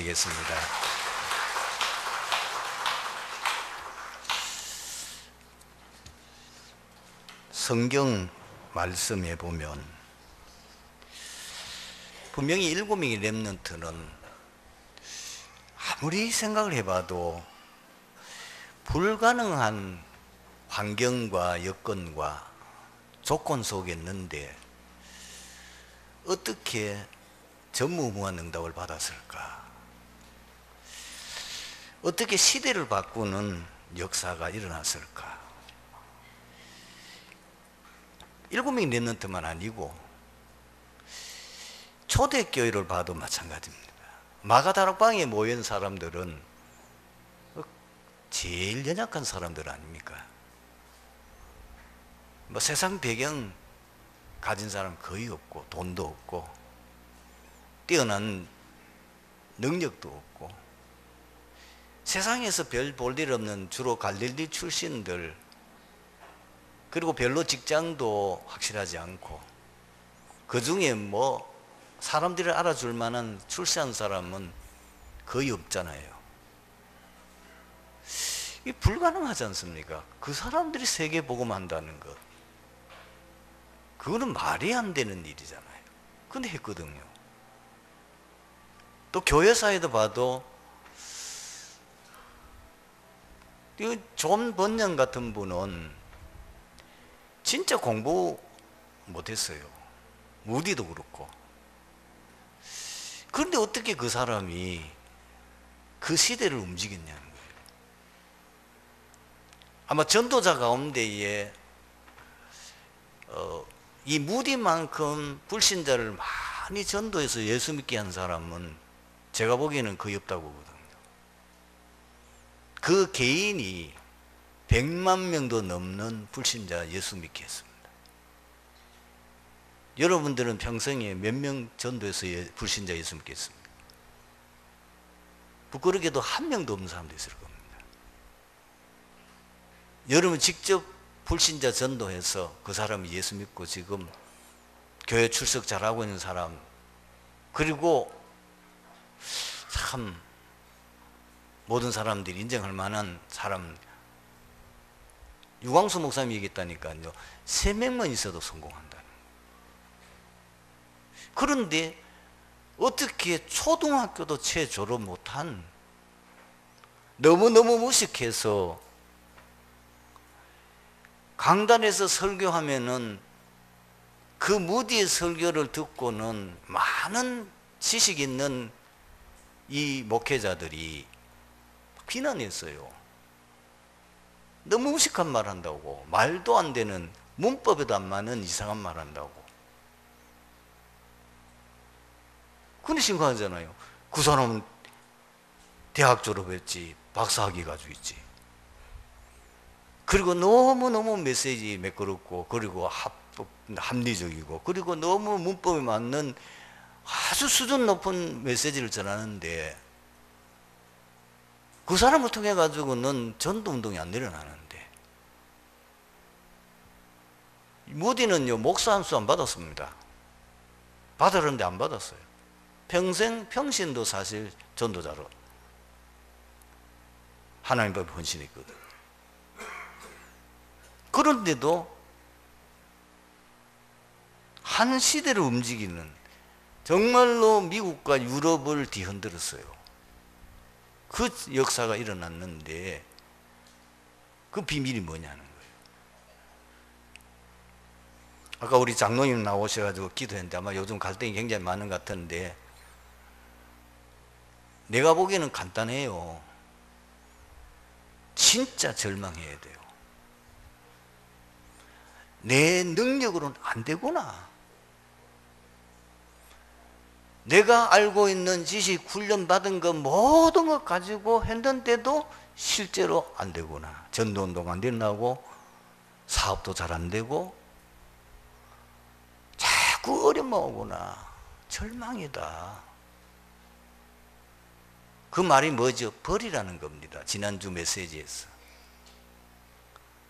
기도드리겠습니다. 성경 말씀에 보면 분명히 7명의 렘넌트는 아무리 생각을 해봐도 불가능한 환경과 여건과 조건 속에 있는데 어떻게 전무후무한 응답을 받았을까? 어떻게 시대를 바꾸는 역사가 일어났을까? 7명의 렘넌트만 아니고 초대교회를 봐도 마찬가지입니다. 마가다락방에 모인 사람들은 제일 연약한 사람들 아닙니까? 뭐 세상 배경 가진 사람 거의 없고 돈도 없고 뛰어난 능력도 없고 세상에서 별 볼 일 없는 주로 갈릴리 출신들, 그리고 별로 직장도 확실하지 않고 그 중에 뭐 사람들이 알아줄 만한 출세한 사람은 거의 없잖아요. 이게 불가능하지 않습니까? 그 사람들이 세계 복음한다는 것, 그거는 말이 안 되는 일이잖아요. 근데 했거든요. 또 교회사에도 봐도 존 번영 같은 분은 진짜 공부 못했어요. 무디도 그렇고. 그런데 어떻게 그 사람이 그 시대를 움직였냐는 거예요. 아마 전도자 가운데에 이 무디만큼 불신자를 많이 전도해서 예수 믿게 한 사람은 제가 보기에는 거의 없다고 보거든요. 그 개인이 100만 명도 넘는 불신자 예수 믿게 했습니다. 여러분들은 평생에 몇 명 전도해서 불신자 예수 믿게 했습니까? 부끄럽게도 한 명도 없는 사람도 있을 겁니다. 여러분 직접 불신자 전도해서 그 사람이 예수 믿고 지금 교회 출석 잘하고 있는 사람, 그리고 참 모든 사람들이 인정할 만한 사람, 유광수 목사님이 얘기했다니까요. 3명만 있어도 성공한다. 그런데 어떻게 초등학교도 채 졸업 못한, 너무너무 무식해서 강단에서 설교하면은 그 무디의 설교를 듣고는 많은 지식 있는 이 목회자들이 비난했어요. 너무 무식한 말 한다고, 말도 안 되는, 문법에도 안 맞는 이상한 말 한다고. 근데 심각하잖아요. 그 사람은 대학 졸업했지, 박사학위 가지고 있지. 그리고 너무너무 메시지 매끄럽고, 그리고 합리적이고, 그리고 너무 문법에 맞는 아주 수준 높은 메시지를 전하는데, 그 사람을 통해 가지고는 전도 운동이 안 일어나는데, 무디는요 목사 한 수 안 받았습니다. 받으려는데 안 받았어요. 평생 평신도 사실 전도자로 하나님 앞에 헌신했거든. 그런데도 한 시대를 움직이는, 정말로 미국과 유럽을 뒤흔들었어요. 그 역사가 일어났는데 그 비밀이 뭐냐는 거예요. 아까 우리 장로님 나오셔가지고 기도했는데 아마 요즘 갈등이 굉장히 많은 것 같은데, 내가 보기에는 간단해요. 진짜 절망해야 돼요. 내 능력으로는 안 되구나. 내가 알고 있는 지식, 훈련 받은 것 모든 것 가지고 했는데도 실제로 안 되구나. 전도운동 안 일어나고 사업도 잘 안 되고 자꾸 어려움만 오구나. 절망이다. 그 말이 뭐죠? 벌이라는 겁니다. 지난주 메시지에서.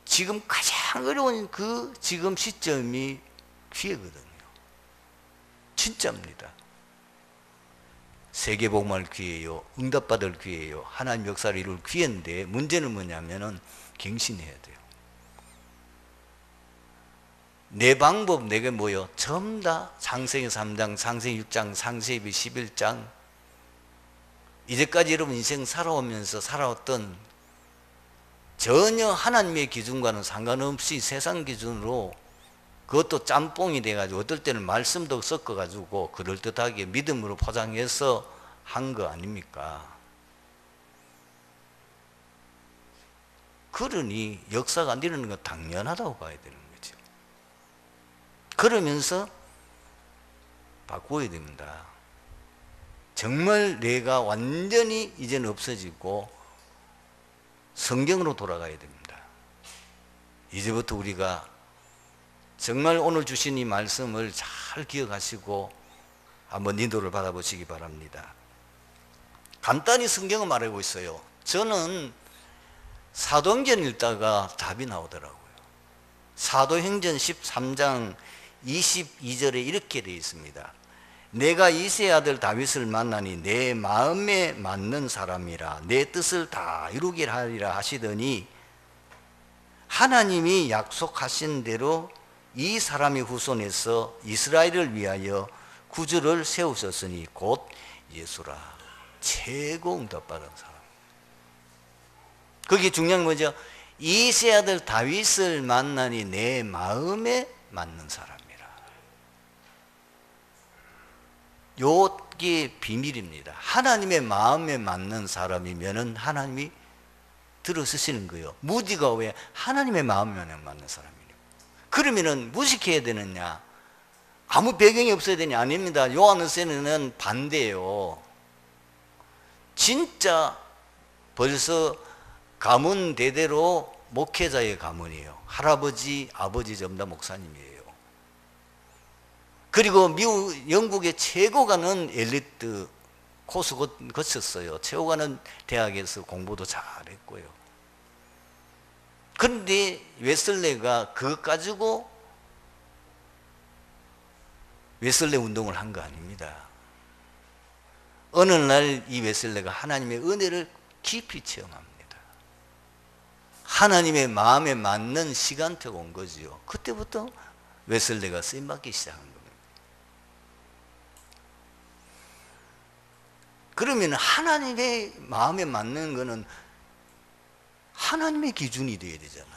지금 가장 어려운 그 지금 시점이 기회거든요. 진짜입니다. 세계복음을 기회요, 응답받을 기회요, 하나님 역사를 이룰 기회인데 문제는 뭐냐면은 갱신해야 돼요. 내 방법 내게 뭐요? 전부 다 창세기 3장, 창세기 6장, 창세기 11장, 이제까지 여러분 인생 살아오면서 살아왔던 전혀 하나님의 기준과는 상관없이 세상 기준으로, 그것도 짬뽕이 돼가지고 어떨 때는 말씀도 섞어가지고 그럴듯하게 믿음으로 포장해서 한 거 아닙니까? 그러니 역사가 안 일어나는 건 당연하다고 봐야 되는 거죠. 그러면서 바꾸어야 됩니다. 정말 내가 완전히 이제는 없어지고 성경으로 돌아가야 됩니다. 이제부터 우리가 정말 오늘 주신 이 말씀을 잘 기억하시고 한번 인도를 받아보시기 바랍니다. 간단히 성경은 말하고 있어요. 저는 사도행전 읽다가 답이 나오더라고요. 사도행전 13장 22절에 이렇게 되어 있습니다. 내가 이새의 아들 다윗을 만나니 내 마음에 맞는 사람이라 내 뜻을 다 이루게 하리라 하시더니 하나님이 약속하신 대로 이 사람의 후손에서 이스라엘을 위하여 구주를 세우셨으니 곧 예수라. 최고 응답받은 사람. 그게 중요한 거죠. 이새의 아들 다윗을 만나니 내 마음에 맞는 사람이라. 요게 비밀입니다. 하나님의 마음에 맞는 사람이면은 하나님이 들어서시는 거예요. 무디가 왜 하나님의 마음에 맞는 사람이에요? 그러면은 무식해야 되느냐? 아무 배경이 없어야 되냐? 아닙니다. 요한의서는 반대예요. 진짜 벌써 가문 대대로 목회자의 가문이에요. 할아버지, 아버지 전부 다 목사님이에요. 그리고 미국, 영국의 최고 가는 엘리트 코스 거쳤어요. 최고 가는 대학에서 공부도 잘했고요. 그런데 웨슬레가 그것 가지고 웨슬레 운동을 한 거 아닙니다. 어느 날 이 웨슬레가 하나님의 은혜를 깊이 체험합니다. 하나님의 마음에 맞는 시간대가 온 거지요. 그때부터 웨슬레가 쓰임받기 시작한 겁니다. 그러면 하나님의 마음에 맞는 거는 하나님의 기준이 되어야 되잖아요.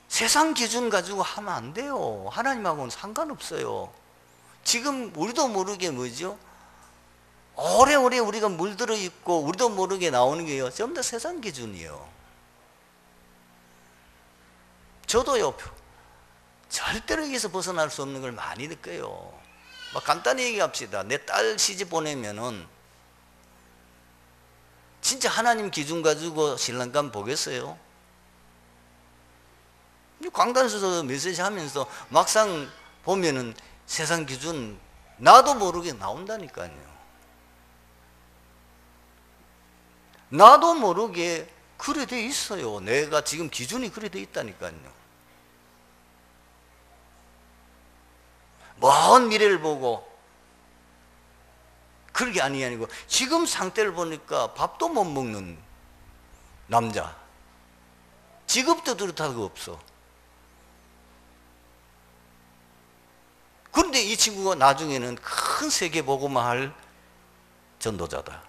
세상 기준 가지고 하면 안 돼요. 하나님하고는 상관없어요. 지금 우리도 모르게 뭐죠? 오래오래 우리가 물들어 있고 우리도 모르게 나오는 게요, 전부 다 세상 기준이에요. 저도요, 절대로 여기서 벗어날 수 없는 걸 많이 느껴요. 간단히 얘기합시다. 내 딸 시집 보내면은 진짜 하나님 기준 가지고 신랑감 보겠어요? 강단에서 메시지 하면서 막상 보면은 세상 기준 나도 모르게 나온다니까요. 나도 모르게 그래 돼 있어요. 내가 지금 기준이 그래 돼 있다니까요. 먼 미래를 보고 그게 아니고 지금 상태를 보니까 밥도 못 먹는 남자, 직업도 뚜렷하고 없어. 그런데 이 친구가 나중에는 큰 세계 보고만 할 전도자다.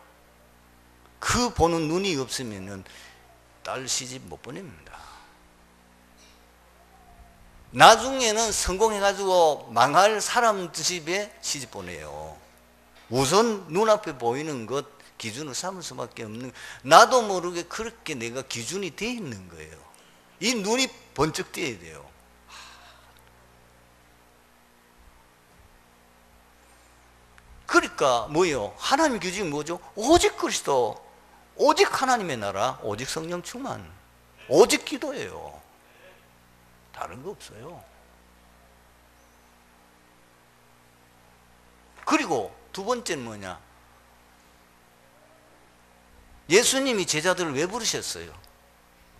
그 보는 눈이 없으면은 딸 시집 못 보냅니다. 나중에는 성공해가지고 망할 사람 집에 시집 보내요. 우선 눈앞에 보이는 것 기준을 삼을 수밖에 없는, 나도 모르게 그렇게 내가 기준이 돼 있는 거예요. 이 눈이 번쩍 띄어야 돼요. 그러니까 뭐예요? 하나님 기준이 뭐죠? 오직 그리스도, 오직 하나님의 나라, 오직 성령 충만, 오직 기도예요. 다른 거 없어요. 그리고 두 번째는 뭐냐? 예수님이 제자들을 왜 부르셨어요?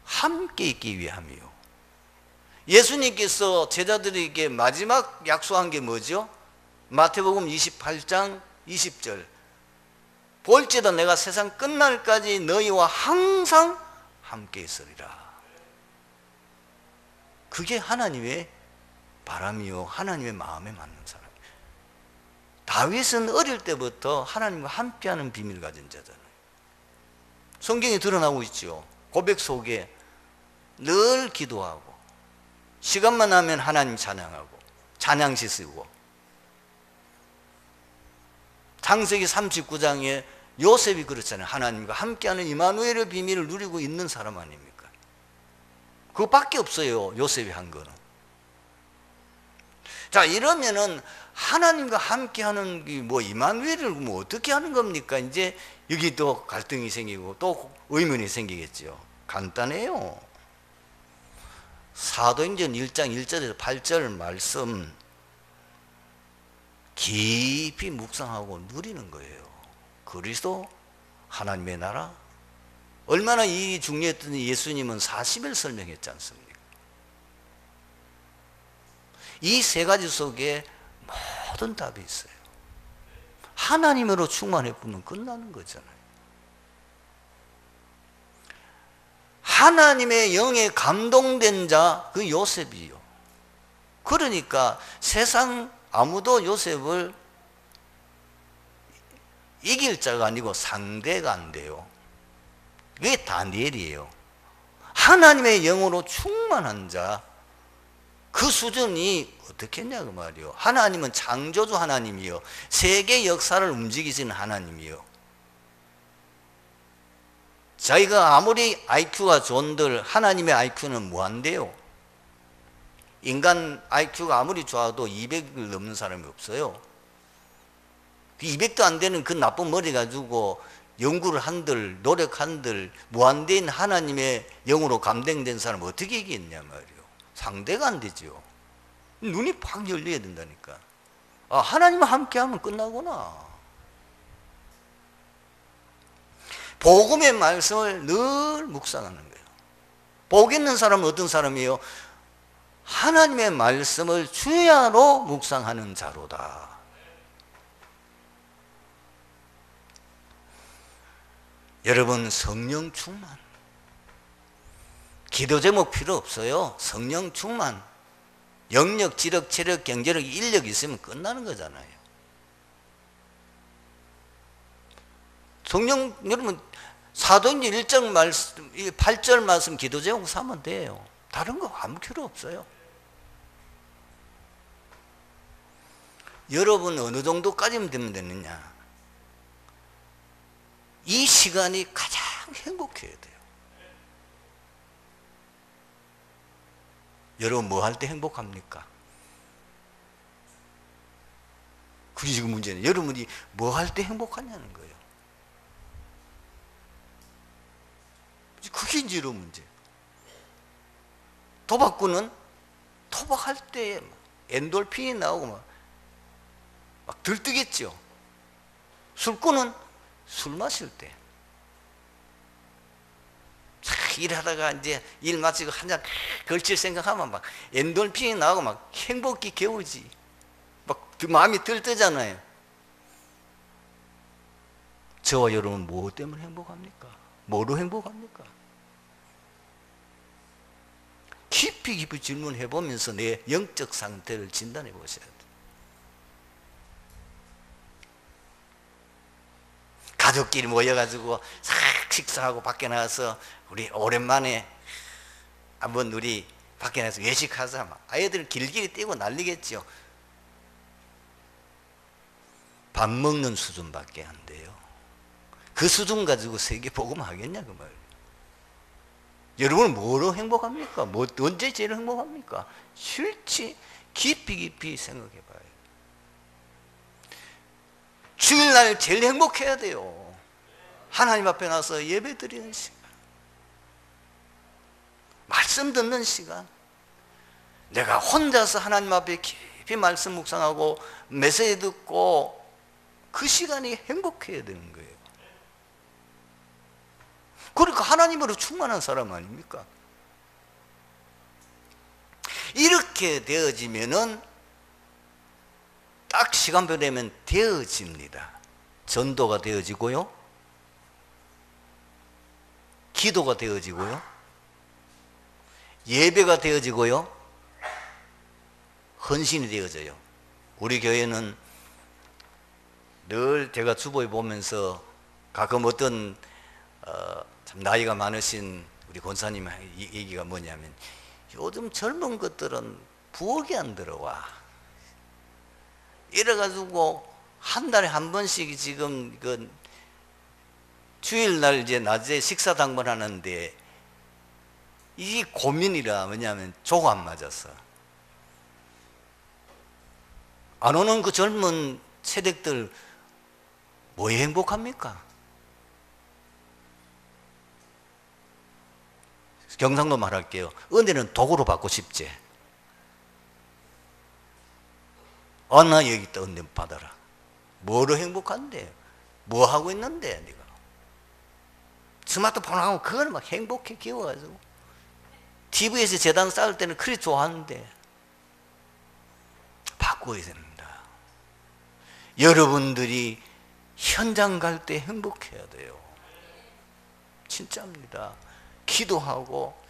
함께 있기 위함이요. 예수님께서 제자들에게 마지막 약속한 게 뭐죠? 마태복음 28장 20절 볼지도 내가 세상 끝날까지 너희와 항상 함께 있으리라. 그게 하나님의 바람이요 하나님의 마음에 맞는 사람이에요. 다윗은 어릴 때부터 하나님과 함께하는 비밀을 가진 자잖아요. 성경에 드러나고 있죠. 고백 속에 늘 기도하고 시간만 나면 하나님 찬양하고 찬양시 쓰고, 창세기 39장에 요셉이 그렇잖아요. 하나님과 함께하는 임마누엘의 비밀을 누리고 있는 사람 아닙니까? 그거밖에 없어요, 요셉이 한 거는. 자, 이러면은 하나님과 함께하는 뭐 임마누엘을 뭐 어떻게 하는 겁니까? 이제 여기 또 갈등이 생기고 또 의문이 생기겠죠. 간단해요. 사도행전 1장 1절에서 8절 말씀 깊이 묵상하고 누리는 거예요. 그리스도 하나님의 나라, 얼마나 이 중요했던 예수님은 40일 설명했지 않습니까? 이 세 가지 속에 모든 답이 있어요. 하나님으로 충만해 보면 끝나는 거잖아요. 하나님의 영에 감동된 자, 그 요셉이요. 그러니까 세상 아무도 요셉을 이길 자가 아니고 상대가 안 돼요. 그게 다니엘이에요. 하나님의 영으로 충만한 자, 그 수준이 어떻겠냐 그 말이요. 하나님은 창조주 하나님이요, 세계 역사를 움직이시는 하나님이요. 자기가 아무리 IQ가 좋은들 하나님의 IQ는 무한대요. 인간 IQ가 아무리 좋아도 200을 넘는 사람이 없어요. 200도 안 되는 그 나쁜 머리 가지고 연구를 한들 노력한들 무한대인 하나님의 영으로 감동된 사람 어떻게 이기겠냐 말이요. 상대가 안 되죠. 눈이 팍 열려야 된다니까. 아, 하나님과 함께하면 끝나구나. 복음의 말씀을 늘 묵상하는 거예요. 복 있는 사람은 어떤 사람이에요? 하나님의 말씀을 주야로 묵상하는 자로다. 여러분, 성령 충만. 기도 제목 필요 없어요. 성령 충만. 영력, 지력, 체력, 경제력, 인력 있으면 끝나는 거잖아요. 성령, 여러분, 사도행전 1장 말씀, 8절 말씀 기도 제목 삼으면 돼요. 다른 거 아무 필요 없어요. 여러분 어느 정도까지면 되면 되느냐? 이 시간이 가장 행복해야 돼요. 여러분 뭐 할 때 행복합니까? 그게 지금 문제는 여러분이 뭐 할 때 행복하냐는 거예요. 그게 이제 여러분 문제. 도박꾼은 도박할 때 엔돌핀이 나오고 막 들뜨겠죠. 술꾼은 술 마실 때 일하다가 이제 일 마치고 한 잔 걸칠 생각하면 막 엔돌핀이 나오고 막 행복이 겨우지. 막 마음이 들뜨잖아요. 저와 여러분 뭐 때문에 행복합니까? 뭐로 행복합니까? 깊이 깊이 질문해 보면서 내 영적 상태를 진단해 보셔야 돼요. 가족끼리 모여가지고 싹 식사하고 밖에 나가서 우리 오랜만에 한번 우리 밖에 나가서 외식하자. 아이들 길길이 뛰고 난리겠죠. 밥 먹는 수준밖에 안 돼요. 그 수준 가지고 세계 복음 하겠냐 그 말이에요. 여러분은 뭐로 행복합니까? 언제 제일 행복합니까? 실치 깊이 깊이 생각해 봐요. 주일날 제일 행복해야 돼요. 하나님 앞에 나서 예배 드리는 시간, 말씀 듣는 시간, 내가 혼자서 하나님 앞에 깊이 말씀 묵상하고 메시지 듣고 그 시간이 행복해야 되는 거예요. 그러니까 하나님으로 충만한 사람 아닙니까? 이렇게 되어지면은 딱 시간표 되면 되어집니다. 전도가 되어지고요, 기도가 되어지고요, 예배가 되어지고요, 헌신이 되어져요. 우리 교회는 늘 제가 주보에 보면서 가끔 어떤 참 나이가 많으신 우리 권사님 얘기가 뭐냐면, 요즘 젊은 것들은 부엌에 안 들어와. 이래가지고 한 달에 한 번씩 지금 그 주일날 이제 낮에 식사 당번하는데 이 고민이라. 뭐냐면 조가 안 맞았어. 안 오는 그 젊은 세대들 뭐에 행복합니까? 경상도 말할게요. 은혜는 도구로 받고 싶지. 나 여기 있다, 은혜 받아라. 뭐로 행복한데? 뭐 하고 있는데 네가? 스마트폰하고 그걸 막 행복해 끼워가지고 TV에서 재단 쌓을 때는 그리 좋아하는데 바꿔야 됩니다. 여러분들이 현장 갈 때 행복해야 돼요. 진짜입니다. 기도하고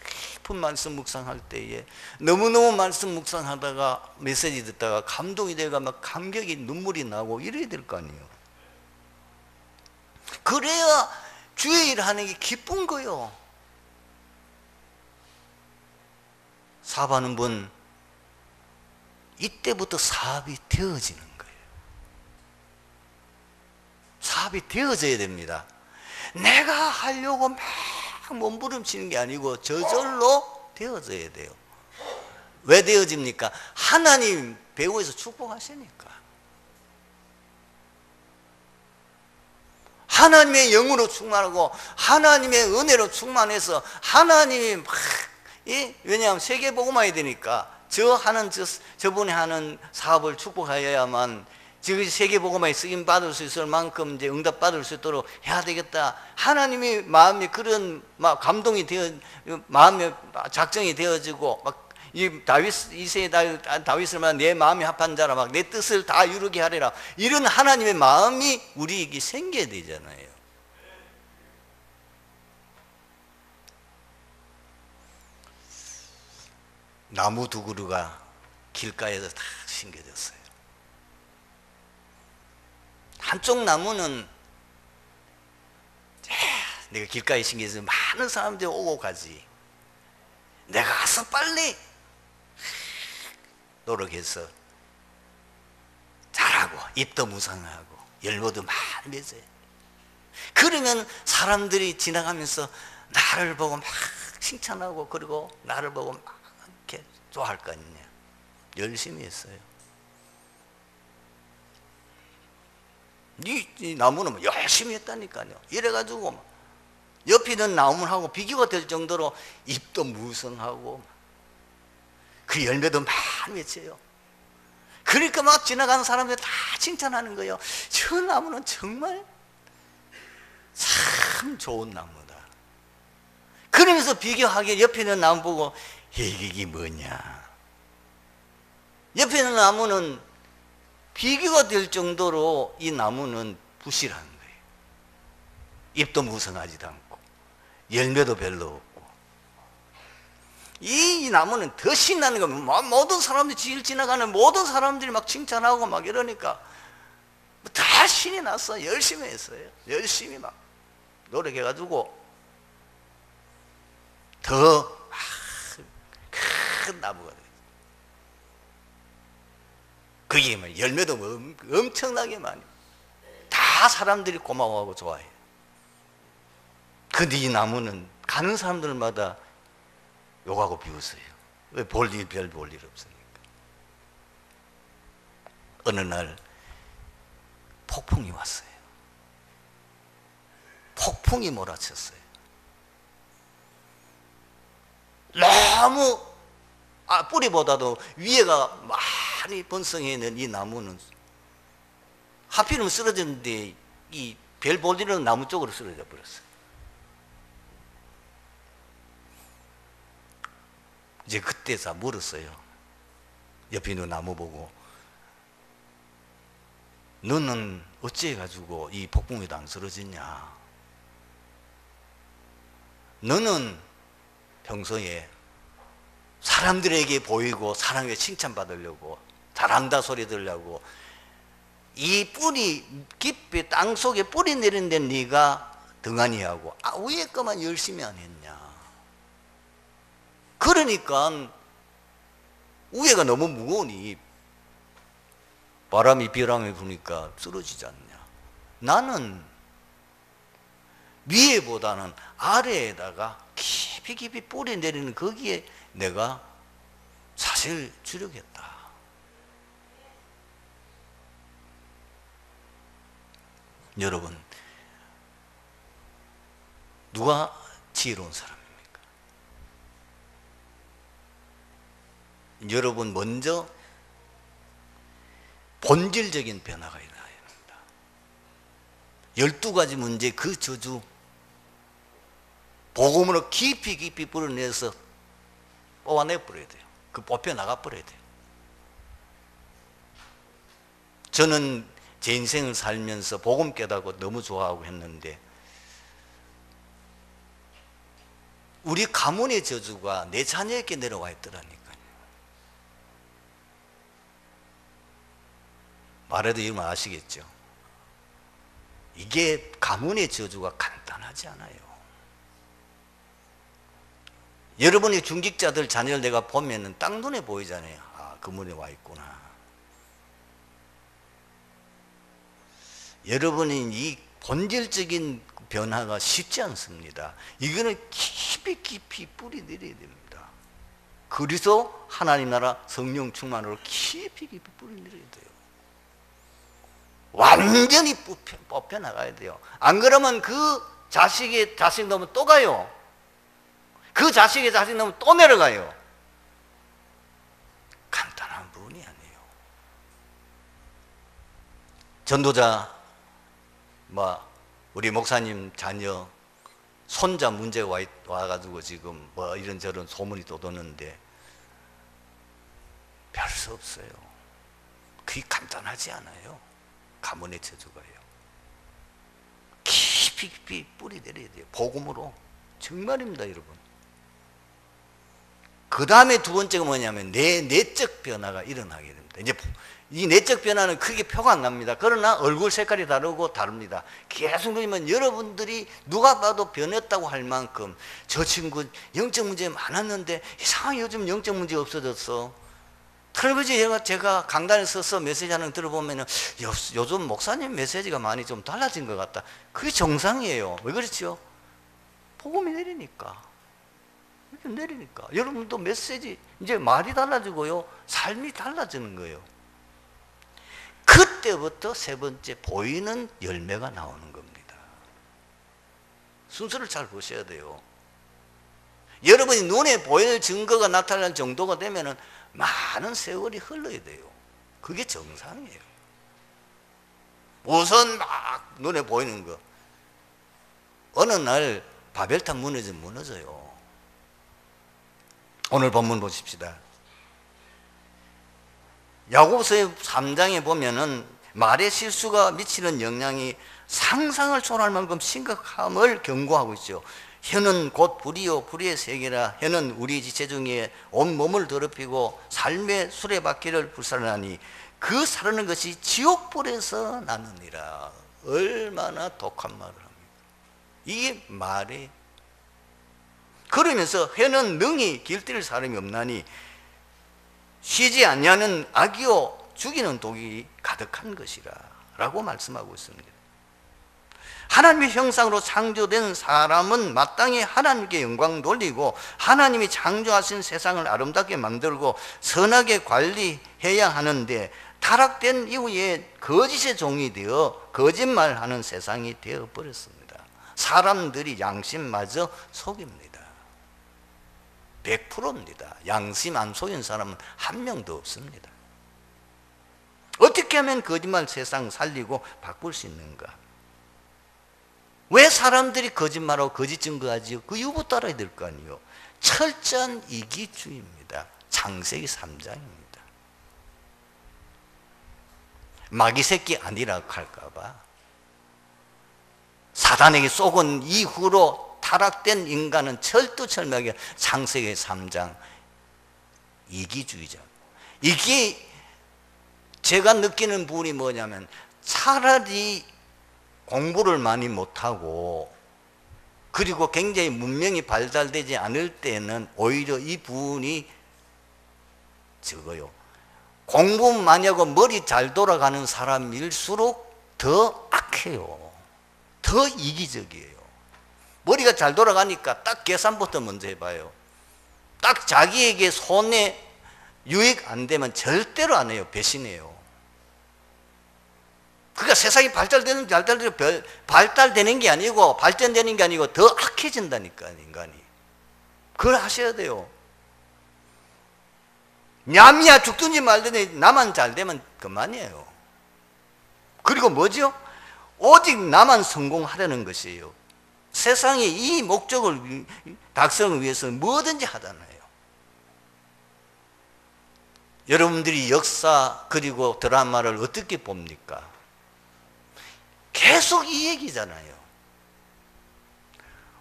깊은 말씀 묵상할 때에 너무너무 말씀 묵상하다가 메시지 듣다가 감동이 되가 막 감격이 눈물이 나고 이래야 될 거 아니에요. 그래야 주의 일 하는 게 기쁜 거요. 사업하는 분, 이때부터 사업이 되어지는 거예요. 사업이 되어져야 됩니다. 내가 하려고 막 몸부림치는 게 아니고 저절로 되어져야 돼요. 왜 되어집니까? 하나님 배후에서 축복하시니까. 하나님의 영으로 충만하고 하나님의 은혜로 충만해서 하나님이 막, 왜냐하면 세계복음화해야 되니까 저분이 하는 사업을 축복하여야만 즉 세계복음화에 쓰임 받을 수 있을 만큼 이제 응답 받을 수 있도록 해야 되겠다. 하나님의 마음이 그런 감동이 되어 마음의 작정이 되어지고 막 이 다윗 이세의 다윗을 말 내 마음이 합한 자라 막 내 뜻을 다 이루게 하리라. 이런 하나님의 마음이 우리에게 생겨야 되잖아요. 나무 두 그루가 길가에서 다 심겨졌어요. 한쪽 나무는 내가 길가에 심겨서 많은 사람들이 오고 가지. 내가 가서 빨리 노력해서 잘하고 잎도 무성하고 열매도 많이 맺어요. 그러면 사람들이 지나가면서 나를 보고 막 칭찬하고 그리고 나를 보고 막 이렇게 좋아할 거 아니냐. 열심히 했어요. 이 나무는 열심히 했다니까요. 이래가지고 옆에 있는 나무하고 비교가 될 정도로 잎도 무성하고 그 열매도 많이 맺혀요. 그러니까 막 지나가는 사람들 다 칭찬하는 거예요. 저 나무는 정말 참 좋은 나무다. 그러면서 비교하게 옆에 있는 나무 보고 이게 뭐냐. 옆에 있는 나무는 비교가 될 정도로 이 나무는 부실한 거예요. 잎도 무성하지도 않고 열매도 별로 없고. 이 나무는 더 신나는 겁니다. 모든 사람들이 길 지나가는 모든 사람들이 막 칭찬하고 막 이러니까 다 신이 났어. 열심히 했어요. 열심히 막 노력해가지고 더 큰 나무가 돼요. 그게 뭐 열매도 엄청나게 많이. 다 사람들이 고마워하고 좋아해요. 근데 이 나무는 가는 사람들마다 욕하고 비웃어요. 왜 별 볼 일 없으니까. 어느 날 폭풍이 왔어요. 폭풍이 몰아쳤어요. 너무 뿌리보다도 위에가 많이 번성해 있는 이 나무는 하필이면 쓰러졌는데 이 별 볼 일 없는 나무 쪽으로 쓰러져 버렸어요. 이제 그때서 물었어요. 옆에 있는 나무 보고 너는 어찌해 가지고 이 복음에도 안 쓰러지냐? 너는 평소에 사람들에게 보이고 사람에게 칭찬받으려고 잘한다 소리 들으려고 이 뿌리 깊이 땅속에 뿌리 내린 데 네가 등한히하고 위에 거만 열심히 안 했냐? 그러니까 위에가 너무 무거우니 바람이 벼랑을 부니까 쓰러지지 않냐? 나는 위에보다는 아래에다가 깊이 깊이 뿌리 내리는 거기에 내가 사실 주력했다. 여러분, 누가 지혜로운 사람입니까? 여러분, 먼저 본질적인 변화가 일어나야 합니다. 12가지 문제 그 저주 복음으로 깊이 깊이 뿌려내서 뽑아내버려야 돼요. 그 뽑혀나가버려야 돼요. 저는 제 인생을 살면서 복음 깨닫고 너무 좋아하고 했는데 우리 가문의 저주가 내 자녀에게 내려와 있더라니까요. 말해도 여러분 아시겠죠? 이게 가문의 저주가 간단하지 않아요. 여러분이 중직자들 자녀를 내가 보면은 딱 눈에 보이잖아요. 아, 그 문에 와 있구나. 여러분이 이 본질적인 변화가 쉽지 않습니다. 이거는 깊이 깊이 뿌리 내려야 됩니다. 그래서 하나님 나라 성령 충만으로 깊이 깊이 뿌리 내려야 돼요. 완전히 뽑혀 나가야 돼요. 안 그러면 그 자식의 자식 넘으면 또 가요. 그 자식의 자식 넘으면 또 내려가요. 간단한 부분이 아니에요. 전도자 우리 목사님 자녀 손자 문제가 와가지고 지금 이런저런 소문이 또 도는데 별 수 없어요. 그게 간단하지 않아요. 가문의 저주가요. 깊이 깊이 뿌리 내려야 돼요. 복음으로. 정말입니다, 여러분. 그 다음에 두 번째가 뭐냐면 내 내적 변화가 일어나게 됩니다. 이제 이 내적 변화는 크게 표가 안 납니다. 그러나 얼굴 색깔이 다릅니다. 계속 그러면 여러분들이 누가 봐도 변했다고 할 만큼 저 친구 영적 문제 많았는데 이상하게 요즘 영적 문제 없어졌어. 그러면서 제가 강단에 서서 메시지 하는 거 들어보면 요즘 목사님 메시지가 많이 좀 달라진 것 같다. 그게 정상이에요. 왜 그렇죠? 복음이 내리니까. 이렇게 내리니까. 여러분도 메시지, 이제 말이 달라지고요. 삶이 달라지는 거예요. 그때부터 세 번째 보이는 열매가 나오는 겁니다. 순서를 잘 보셔야 돼요. 여러분이 눈에 보일 증거가 나타날 정도가 되면은 많은 세월이 흘러야 돼요. 그게 정상이에요. 우선 막 눈에 보이는 거. 어느 날 바벨탑 무너져요. 오늘 본문 보십시다. 야고보서 3장에 보면은 말의 실수가 미치는 영향이 상상을 초월할 만큼 심각함을 경고하고 있죠. 혀는 곧 불이요 불의 세계라. 혀는 우리 지체 중에 온 몸을 더럽히고 삶의 수레바퀴를 불살라니 그 사르는 것이 지옥불에서 나느니라. 얼마나 독한 말을 합니다. 이게 말이. 그러면서 혀는 능히 길들일 사람이 없나니 쉬지 않냐는 악이요 죽이는 독이 가득한 것이라 라고 말씀하고 있습니다. 하나님의 형상으로 창조된 사람은 마땅히 하나님께 영광 돌리고 하나님이 창조하신 세상을 아름답게 만들고 선하게 관리해야 하는데 타락된 이후에 거짓의 종이 되어 거짓말하는 세상이 되어버렸습니다. 사람들이 양심마저 속입니다. 100%입니다. 양심 안 속인 사람은 한 명도 없습니다. 어떻게 하면 거짓말 세상 살리고 바꿀 수 있는가? 왜 사람들이 거짓말하고 거짓 증거하지요? 그 이유부터 따라야 될 거 아니에요. 철저한 이기주의입니다. 창세기 3장입니다. 마귀 새끼 아니라 할까봐. 사단에게 속은 이후로 타락된 인간은 철두철미하게 창세기 3장 이기주의자. 이게 제가 느끼는 부분이 뭐냐면, 차라리 공부를 많이 못하고 그리고 굉장히 문명이 발달되지 않을 때는 오히려 이 부분이 적어요. 공부 많이 하고 머리 잘 돌아가는 사람일수록 더 악해요. 더 이기적이에요. 머리가 잘 돌아가니까 딱 계산부터 먼저 해봐요. 딱 자기에게 손에 유익 안 되면 절대로 안 해요. 배신해요. 그러니까 세상이 발달되는 게 아니고 발전되는 게 아니고 더 악해진다니까, 인간이. 그걸 하셔야 돼요. 냠이야 죽든지 말든지 나만 잘 되면 그만이에요. 그리고 뭐죠? 오직 나만 성공하려는 것이에요. 세상에 이 목적을 달성을 위해서 뭐든지 하잖아요. 여러분들이 역사 그리고 드라마를 어떻게 봅니까? 계속 이 얘기잖아요.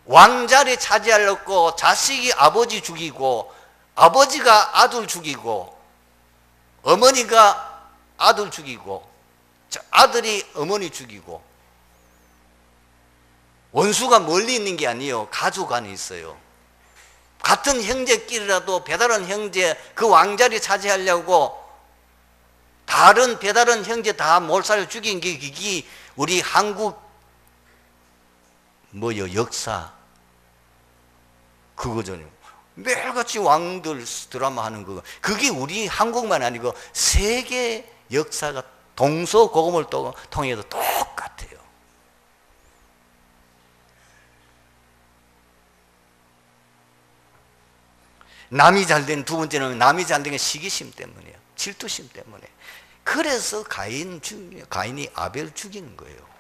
왕자리 차지하려고 자식이 아버지 죽이고, 아버지가 아들 죽이고, 어머니가 아들 죽이고, 아들이 어머니 죽이고. 원수가 멀리 있는 게 아니에요. 가족 안에 있어요. 같은 형제끼리라도 배다른 형제 그 왕자리 차지하려고 다른 배다른 형제 다 몰살을 죽인 게 그게 우리 한국 역사 그거잖아요. 매일같이 왕들 드라마 하는 거, 그게 우리 한국만 아니고 세계 역사가 동서고금을 통해서 똑같아요. 남이 잘된, 두 번째는 남이 잘된 게 시기심 때문이에요. 질투심 때문에. 그래서 가인이 아벨 죽이는 거예요.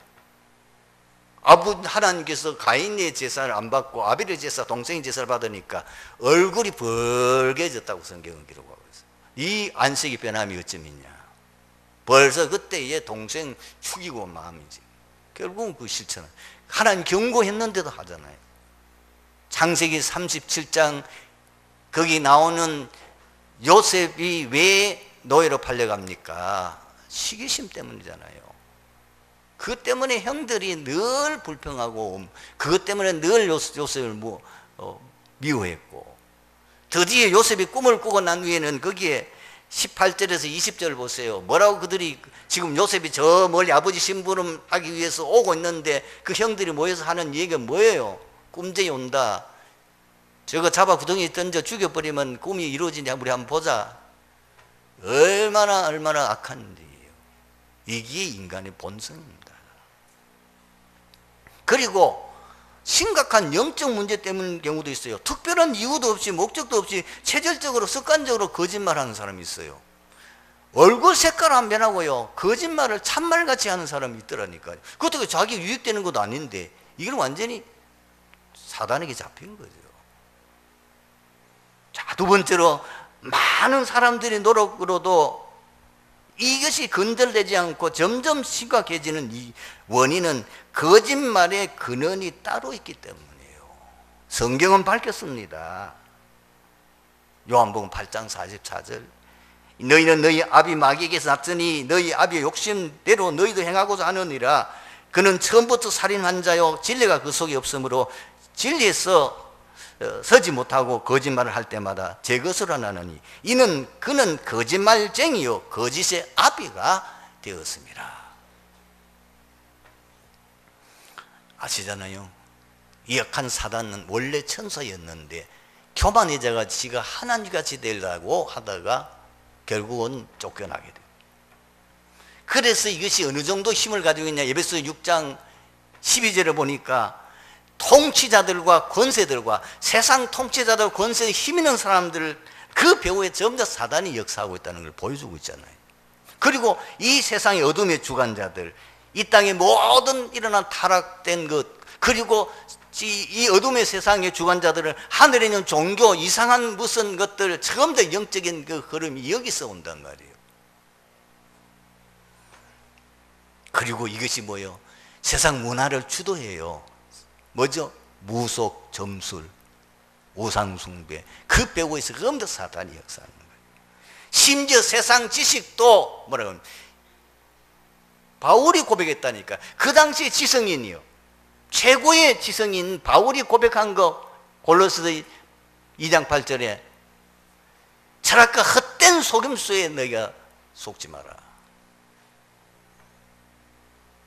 하나님께서 가인의 제사를 안 받고 아벨의 제사, 동생의 제사를 받으니까 얼굴이 벌개졌다고 성경은 기록하고 있어요. 이 안색이 변함이 어쩜 있냐. 벌써 그때 얘 동생 죽이고 마음이지. 결국은 그 실천은 하나님 경고했는데도 하잖아요. 창세기 37장 거기 나오는 요셉이 왜 노예로 팔려갑니까? 시기심 때문이잖아요. 그 때문에 형들이 늘 불평하고, 그것 때문에 늘 요셉을 미워했고, 드디어 요셉이 꿈을 꾸고 난 후에는 거기에 18절에서 20절 보세요. 뭐라고 그들이 지금 요셉이 저 멀리 아버지 심부름하기 위해서 오고 있는데 그 형들이 모여서 하는 얘기가 뭐예요? 꿈쟁이 온다. 저거 잡아 구덩이에 던져 죽여버리면 꿈이 이루어지냐 우리 한번 보자. 얼마나 악한 일이에요. 이게 인간의 본성입니다. 그리고 심각한 영적 문제 때문인 경우도 있어요. 특별한 이유도 없이 목적도 없이 체질적으로 습관적으로 거짓말하는 사람이 있어요. 얼굴 색깔 안 변하고요, 거짓말을 참말같이 하는 사람이 있더라니까요. 그것도 자기 유익되는 것도 아닌데 이건 완전히 사단에게 잡힌 거죠. 자, 두 번째로 많은 사람들의 노력으로도 이것이 근절되지 않고 점점 심각해지는 이 원인은 거짓말의 근원이 따로 있기 때문이에요. 성경은 밝혔습니다. 요한복음 8장 44절. 너희는 너희 아비 마귀에게서 났으니 너희 아비의 욕심대로 너희도 행하고자 하느니라. 그는 처음부터 살인한 자요 진리가 그 속에 없으므로 진리에서 서지 못하고 거짓말을 할 때마다 제 것으로 나느니 그는 거짓말쟁이요 거짓의 아비가 되었습니다. 아시잖아요. 이 악한 사단은 원래 천사였는데 교만해져가 지가 하나님같이 되려고 하다가 결국은 쫓겨나게 돼요. 그래서 이것이 어느 정도 힘을 가지고 있냐. 에베소 6장 12절에 보니까 통치자들과 권세들과 세상 통치자들 권세에 힘 있는 사람들 그 배후에 점점 사단이 역사하고 있다는 걸 보여주고 있잖아요. 그리고 이 세상의 어둠의 주관자들, 이 땅의 모든 일어난 타락된 것, 그리고 이 어둠의 세상의 주관자들은 하늘에 있는 종교, 이상한 무슨 것들, 처음 더 영적인 그 흐름이 여기서 온단 말이에요. 그리고 이것이 뭐예요? 세상 문화를 주도해요. 뭐죠? 무속, 점술, 우상숭배. 그 배후에서 엄청 사단이 역사하는 거예요. 심지어 세상 지식도 뭐라고 하면 바울이 고백했다니까. 그 당시에 지성인이요, 최고의 지성인 바울이 고백한 거, 골로새서 2장 8절에 철학과 헛된 속임수에 너희가 속지 마라.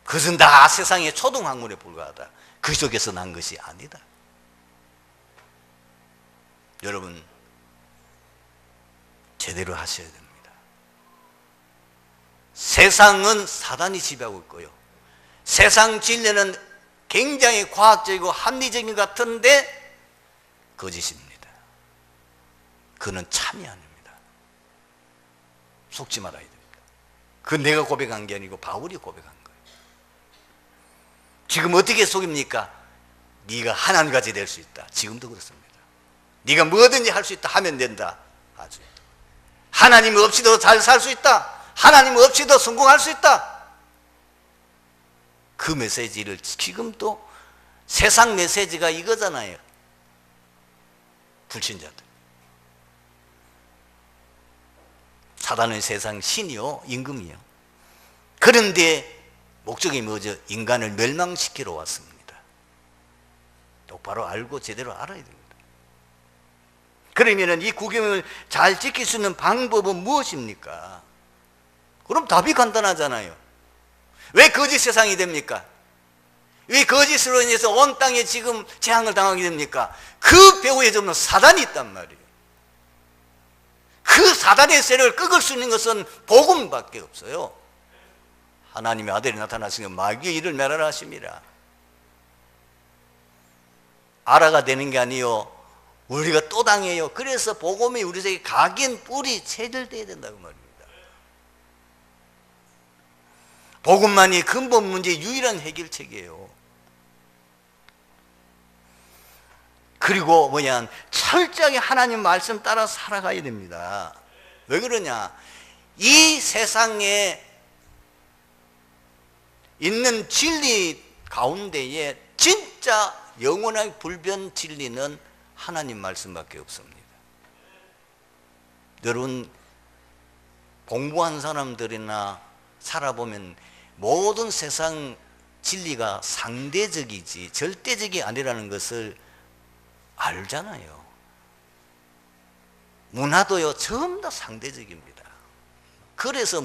그것은 다 세상의 초등학문에 불과하다. 그 속에서 난 것이 아니다. 여러분, 제대로 하셔야 됩니다. 세상은 사단이 지배하고 있고요, 세상 진리는 굉장히 과학적이고 합리적인 것 같은데 거짓입니다. 그는 참이 아닙니다. 속지 말아야 됩니다. 그 내가 고백한 게 아니고 바울이 고백한 거예요. 지금 어떻게 속입니까? 네가 하나님같이 될 수 있다. 지금도 그렇습니다. 네가 뭐든지 할 수 있다 하면 된다. 아주 하나님 없이도 잘 살 수 있다. 하나님 없이도 성공할 수 있다. 그 메시지를 지금도 세상 메시지가 이거잖아요. 불신자들. 사단은 세상 신이요, 임금이요. 그런데 목적이 뭐죠? 인간을 멸망시키러 왔습니다. 똑바로 알고 제대로 알아야 됩니다. 그러면 이 구경을 잘 지킬 수 있는 방법은 무엇입니까? 그럼 답이 간단하잖아요. 왜 거짓 세상이 됩니까? 왜 거짓으로 인해서 온 땅에 지금 재앙을 당하게 됩니까? 그 배후에 전부 사단이 있단 말이에요. 그 사단의 세력을 꺾을 수 있는 것은 복음밖에 없어요. 하나님의 아들이 나타나시면 마귀의 일을 멸하라 하심이라. 아라가 되는 게 아니요, 우리가 또 당해요. 그래서 복음이 우리 속에 각인 뿌리 체질돼야 된다고 말입니다. 복음만이 근본 문제의 유일한 해결책이에요. 그리고 뭐냐, 철저하게 하나님 말씀 따라 살아가야 됩니다. 왜 그러냐, 이 세상에 있는 진리 가운데에 진짜 영원한 불변 진리는 하나님 말씀밖에 없습니다. 여러분, 공부한 사람들이나 살아보면 모든 세상 진리가 상대적이지 절대적이 아니라는 것을 알잖아요. 문화도요, 전부 다 상대적입니다. 그래서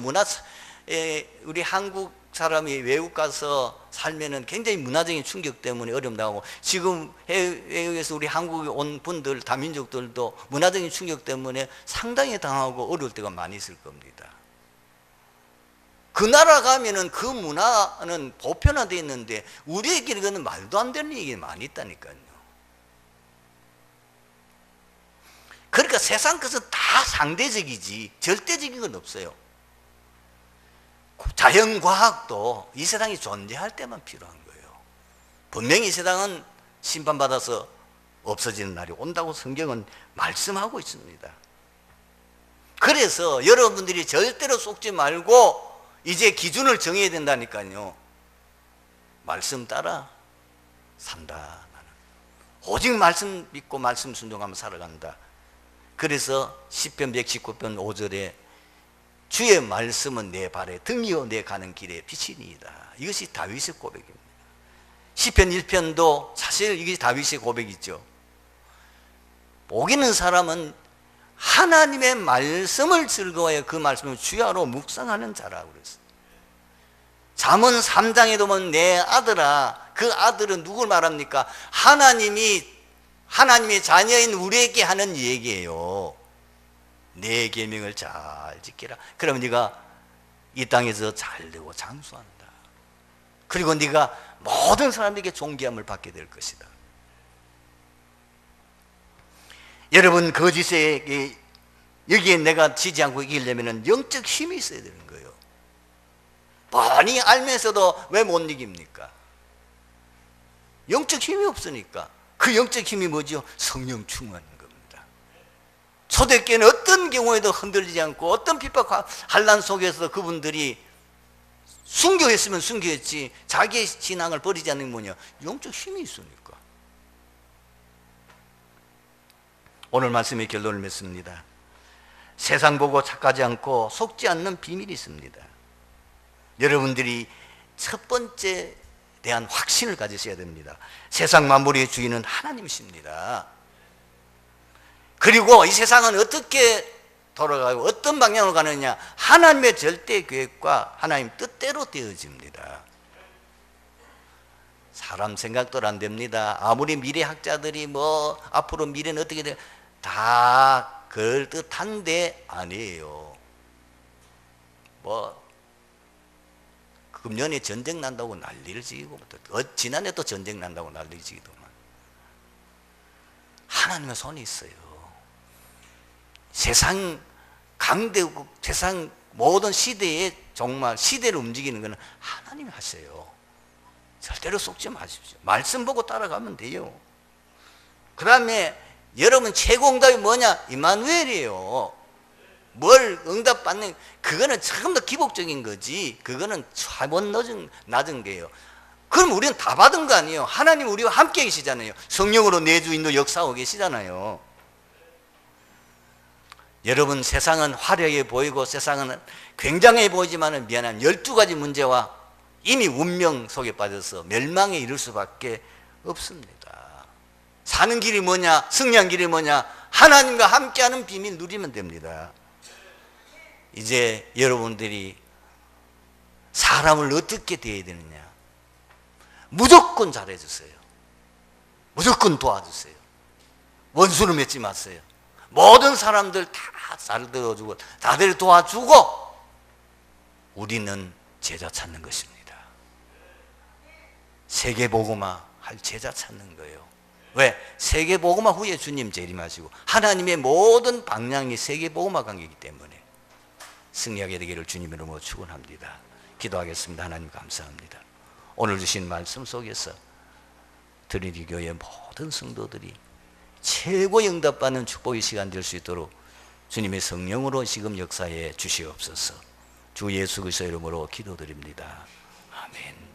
우리 한국 사람이 외국 가서 살면은 굉장히 문화적인 충격 때문에 어려움 당하고, 지금 해외에서 우리 한국에 온 분들, 다민족들도 문화적인 충격 때문에 상당히 당하고 어려울 때가 많이 있을 겁니다. 그 나라 가면은 그 문화는 보편화되어 있는데 우리에게는 그건 말도 안 되는 얘기 많이 있다니까요. 그러니까 세상 것은 다 상대적이지 절대적인 건 없어요. 자연과학도 이 세상이 존재할 때만 필요한 거예요. 분명히 이 세상은 심판받아서 없어지는 날이 온다고 성경은 말씀하고 있습니다. 그래서 여러분들이 절대로 속지 말고 이제 기준을 정해야 된다니까요. 말씀 따라 산다. 나는 오직 말씀 믿고 말씀 순종하며 살아간다. 그래서 시편 119편 5절에 주의 말씀은 내 발의 등이요 내 가는 길의 빛이니이다. 이것이 다윗의 고백입니다. 시편 1편도 사실 이게 다윗의 고백이죠. 복 있는 사람은 하나님의 말씀을 즐거워해 그 말씀을 주야로 묵상하는 자라고 그랬어요. 잠언 3장에 보면 내 아들아, 그 아들은 누굴 말합니까? 하나님의 자녀인 우리에게 하는 얘기예요. 내 계명을 잘 지키라. 그러면 네가 이 땅에서 잘 되고 장수한다. 그리고 네가 모든 사람에게 존귀함을 받게 될 것이다. 여러분, 거짓에 여기에 내가 지지 않고 이기려면 영적 힘이 있어야 되는 거예요. 뻔히 알면서도 왜 못 이깁니까? 영적 힘이 없으니까. 그 영적 힘이 뭐죠? 성령 충만한 겁니다. 초대교회는 어떤 경우에도 흔들리지 않고 어떤 핍박 환난 속에서 그분들이 순교했으면 순교했지 자기의 신앙을 버리지 않는 게 뭐냐? 영적 힘이 있으니까. 오늘 말씀의 결론을 맺습니다. 세상 보고 착하지 않고 속지 않는 비밀이 있습니다. 여러분들이 첫 번째 대한 확신을 가지셔야 됩니다. 세상 만물의 주인은 하나님이십니다. 그리고 이 세상은 어떻게 돌아가고 어떤 방향으로 가느냐? 하나님의 절대 계획과 하나님 뜻대로 되어집니다. 사람 생각도 안 됩니다. 아무리 미래학자들이 뭐 앞으로 미래는 어떻게 돼, 다 그럴듯한데 아니에요. 뭐 금년에 전쟁 난다고 난리를 지기고 지난해 또 전쟁 난다고 난리를 지기도만 하나님의 손이 있어요. 세상 강대국, 세상 모든 시대에 정말 시대를 움직이는 것은 하나님이 하세요. 절대로 속지 마십시오. 말씀 보고 따라가면 돼요. 그 다음에 여러분 최고 응답이 뭐냐? 임마누엘이에요. 뭘 응답받는, 그거는 조금 더 기복적인 거지, 그거는 차원 낮은 게요. 그럼 우리는 다 받은 거 아니에요. 하나님 우리와 함께 계시잖아요. 성령으로 내 주인도 역사하고 계시잖아요. 여러분 세상은 화려해 보이고 세상은 굉장해 보이지만 미안한 12가지 문제와 이미 운명 속에 빠져서 멸망에 이를 수밖에 없습니다. 사는 길이 뭐냐? 승리한 길이 뭐냐? 하나님과 함께하는 비밀 누리면 됩니다. 이제 여러분들이 사람을 어떻게 대해야 되느냐? 무조건 잘해주세요. 무조건 도와주세요. 원수를 맺지 마세요. 모든 사람들 다 잘 들어주고 다들 도와주고 우리는 제자 찾는 것입니다. 세계복음화 할 제자 찾는 거예요. 왜? 세계복음화 후에 주님 재림하시고 하나님의 모든 방향이 세계복음화 관계이기 때문에 승리하게 되기를 주님 이름으로 축원합니다. 기도하겠습니다. 하나님 감사합니다. 오늘 주신 말씀 속에서 트리니티 교회 모든 성도들이 최고의 응답받는 축복의 시간 될 수 있도록 주님의 성령으로 지금 역사에 주시옵소서. 주 예수 그리스도의 이름으로 기도드립니다. 아멘.